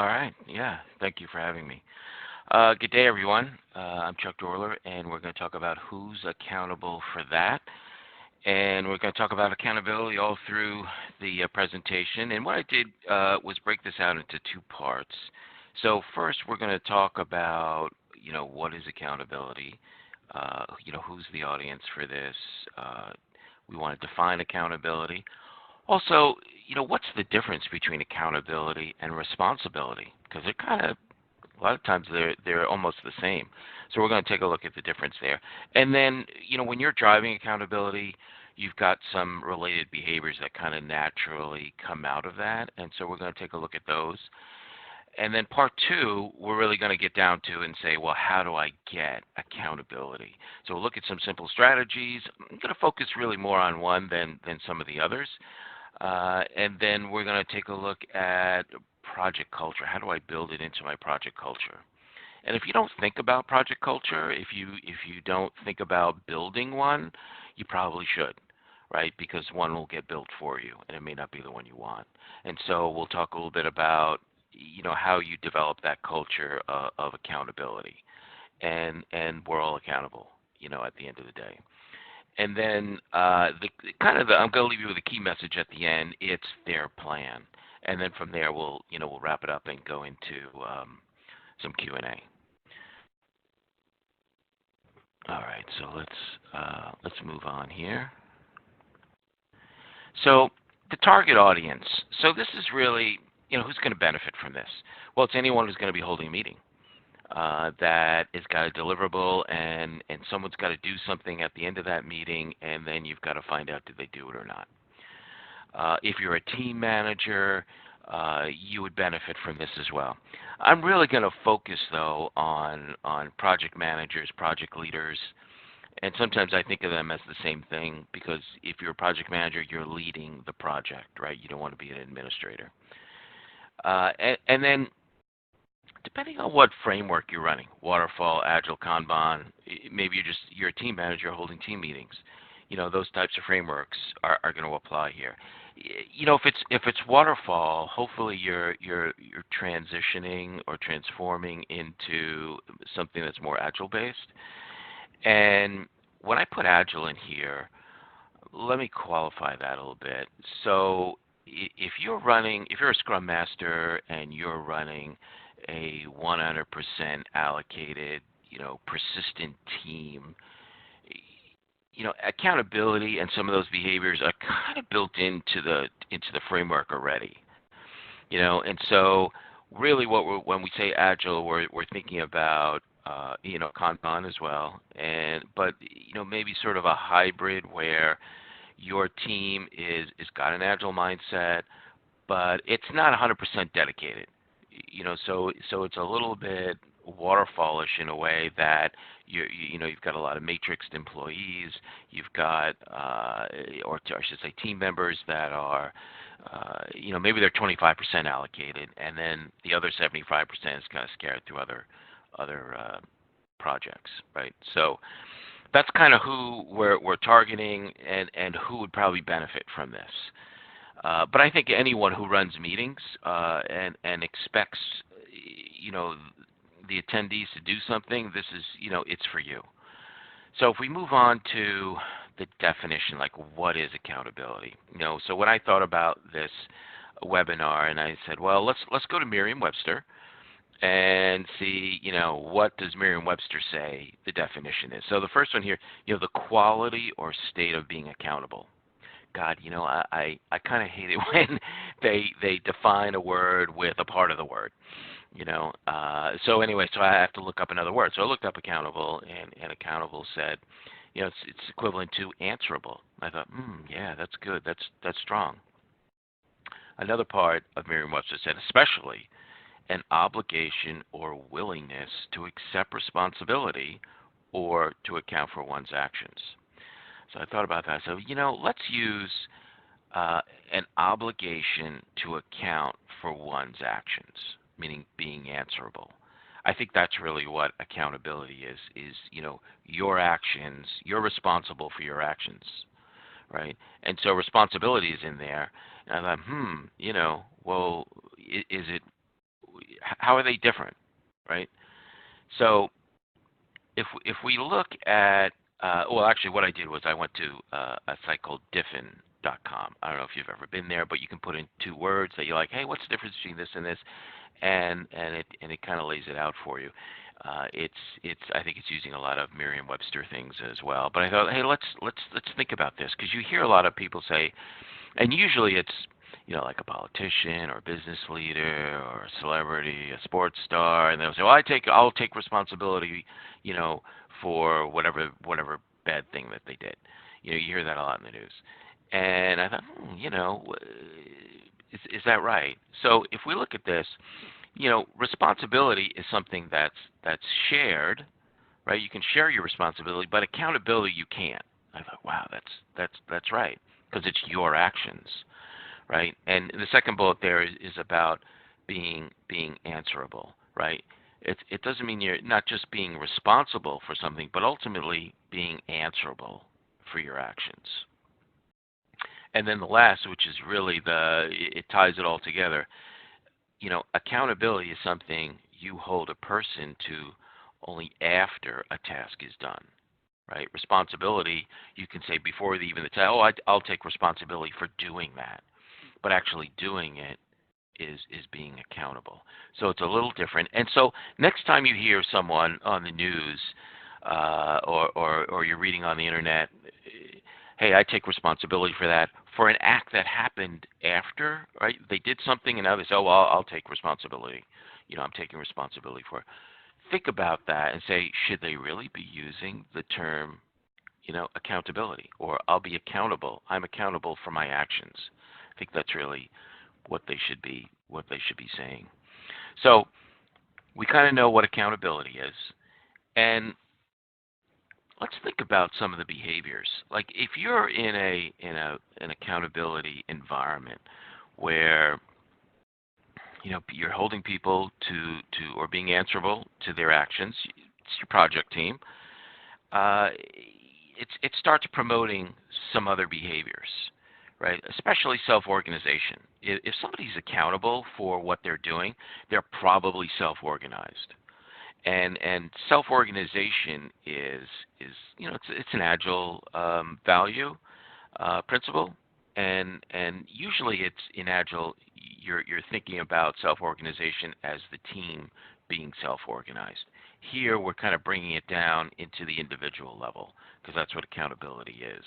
All right. Yeah. Thank you for having me. Good day, everyone. I'm Chuck Doerrler, and we're going to talk about who's accountable for that. And we're going to talk about accountability all through the presentation. And what I did was break this out into two parts. So first, we're going to talk about, what is accountability? Who's the audience for this? We want to define accountability. Also, what's the difference between accountability and responsibility? Because they're kind of a lot of times they're almost the same. So we're going to take a look at the difference there. And then, when you're driving accountability, you've got some related behaviors that kind of naturally come out of that. And so we're going to take a look at those. And then part two, we're really going to get down to and say, well, how do I get accountability? So we'll look at some simple strategies. I'm going to focus really more on one than some of the others. And then we're going to take a look at project culture. How do I build it into my project culture? And if you don't think about project culture, if you don't think about building one, you probably should, right? Because one will get built for you, and it may not be the one you want. And so we'll talk a little bit about how you develop that culture of accountability, and we're all accountable, at the end of the day. And then I'm going to leave you with a key message at the end. It's their plan, and then from there we'll wrap it up and go into some Q&A. All right, so let's move on here. So the target audience. So this is really who's going to benefit from this? Well, it's anyone who's going to be holding a meeting. That has got a deliverable, and someone's got to do something at the end of that meeting, and then you've got to find out did they do it or not. If you're a team manager, you would benefit from this as well. I'm really going to focus, though, on project managers, project leaders, and sometimes I think of them as the same thing, because if you're a project manager, you're leading the project, right? You don't want to be an administrator. And then depending on what framework you're running, waterfall, agile, Kanban, maybe you're a team manager holding team meetings. Those types of frameworks are going to apply here. If it's waterfall, hopefully you're transitioning or transforming into something that's more agile based. And when I put agile in here, let me qualify that a little bit. So if you're a Scrum Master and you're running a 100% allocated, persistent team, accountability and some of those behaviors are kind of built into the framework already. And so really when we say agile, we're thinking about Kanban as well, but maybe sort of a hybrid where your team is got an agile mindset, but it's not 100% dedicated. So it's a little bit waterfallish in a way that you've got a lot of matrixed employees. You've got, or I should say, team members that are, maybe they're 25% allocated, and then the other 75% is kind of scattered through other projects, right? So that's kind of who we're targeting and who would probably benefit from this. But I think anyone who runs meetings and expects, the attendees to do something, this is, it's for you. So if we move on to the definition, like what is accountability? So when I thought about this webinar, and I said, well, let's go to Merriam-Webster and see, what does Merriam-Webster say the definition is. So the first one here, the quality or state of being accountable. God, I kind of hate it when they define a word with a part of the word, So anyway, so I have to look up another word. So I looked up accountable, and accountable said, it's equivalent to answerable. I thought, yeah, that's good. That's strong. Another part of Merriam-Webster said, especially an obligation or willingness to accept responsibility or to account for one's actions. So I thought about that. So, let's use an obligation to account for one's actions, meaning being answerable. I think that's really what accountability is, your actions, you're responsible for your actions, right? And so responsibility is in there. And I thought, well, is it how are they different, right? So if we look at, well, actually, what I did was I went to a site called diffin.com. I don't know if you've ever been there, but you can put in 2 words that you like. Hey, what's the difference between this and this? And it kind of lays it out for you. It's I think it's using a lot of Merriam-Webster things as well. But I thought, hey, let's think about this, because you hear a lot of people say, and usually it's, like a politician or a business leader or a celebrity, a sports star, and they'll say, well, I'll take responsibility, for whatever bad thing that they did. You hear that a lot in the news. And I thought, is that right? So if we look at this, responsibility is something that's shared, right? You can share your responsibility, but accountability you can't. I thought, wow, that's right, because it's your actions, right? And the second bullet there is about being answerable, right? It doesn't mean you're not just being responsible for something, but ultimately being answerable for your actions. And then the last, which is really it ties it all together. Accountability is something you hold a person to only after a task is done, right? Responsibility, you can say before even the task, I'll take responsibility for doing that. But actually doing it is being accountable. So it's a little different. And so next time you hear someone on the news or you're reading on the internet, hey, I take responsibility for that, for an act that happened after, right? They did something and now they say, oh, well, I'll take responsibility. I'm taking responsibility for it. Think about that and say, should they really be using the term, accountability, or I'll be accountable. I'm accountable for my actions. I think that's really what they should be saying. So we kind of know what accountability is, and let's think about some of the behaviors. Like if you're in an accountability environment where you're holding people to or being answerable to their actions, it's your project team. It starts promoting some other behaviors, right? Especially self-organization. If somebody's accountable for what they're doing, they're probably self-organized. And self-organization is it's an agile value principle, and usually it's in agile you're thinking about self-organization as the team being self-organized. Here we're kind of bringing it down into the individual level, because that's what accountability is.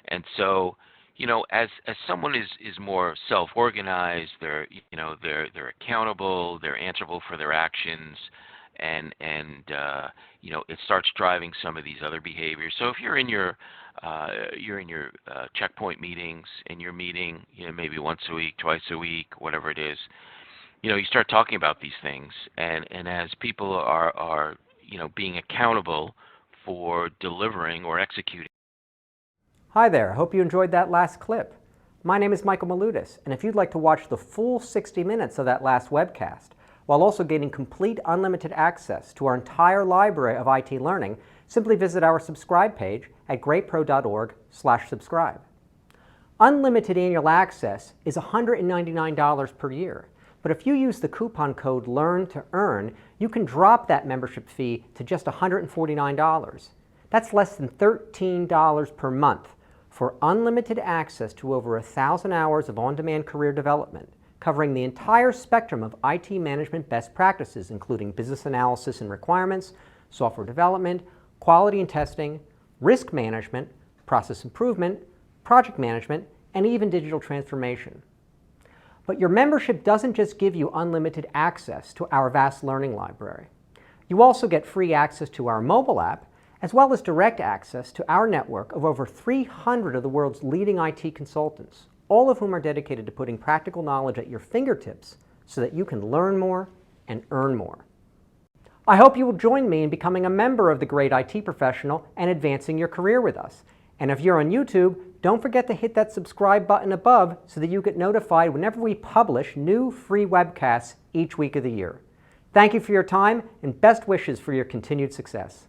And so as someone is more self-organized, they're accountable, they're answerable for their actions, and it starts driving some of these other behaviors. So if you're in your checkpoint meetings, and you're meeting maybe once a week, twice a week, whatever it is, you start talking about these things, and as people are being accountable for delivering or executing. Hi there, I hope you enjoyed that last clip. My name is Michael Maludis, and if you'd like to watch the full 60 minutes of that last webcast, while also gaining complete unlimited access to our entire library of IT learning, simply visit our subscribe page at greatpro.org/subscribe. Unlimited annual access is $199 per year, but if you use the coupon code LEARN2EARN, you can drop that membership fee to just $149. That's less than $13 per month for unlimited access to over 1,000 hours of on-demand career development, covering the entire spectrum of IT management best practices, including business analysis and requirements, software development, quality and testing, risk management, process improvement, project management, and even digital transformation. But your membership doesn't just give you unlimited access to our vast learning library. You also get free access to our mobile app, as well as direct access to our network of over 300 of the world's leading IT consultants, all of whom are dedicated to putting practical knowledge at your fingertips so that you can learn more and earn more. I hope you will join me in becoming a member of the Great IT Professional and advancing your career with us. And if you're on YouTube, don't forget to hit that subscribe button above so that you get notified whenever we publish new free webcasts each week of the year. Thank you for your time, and best wishes for your continued success.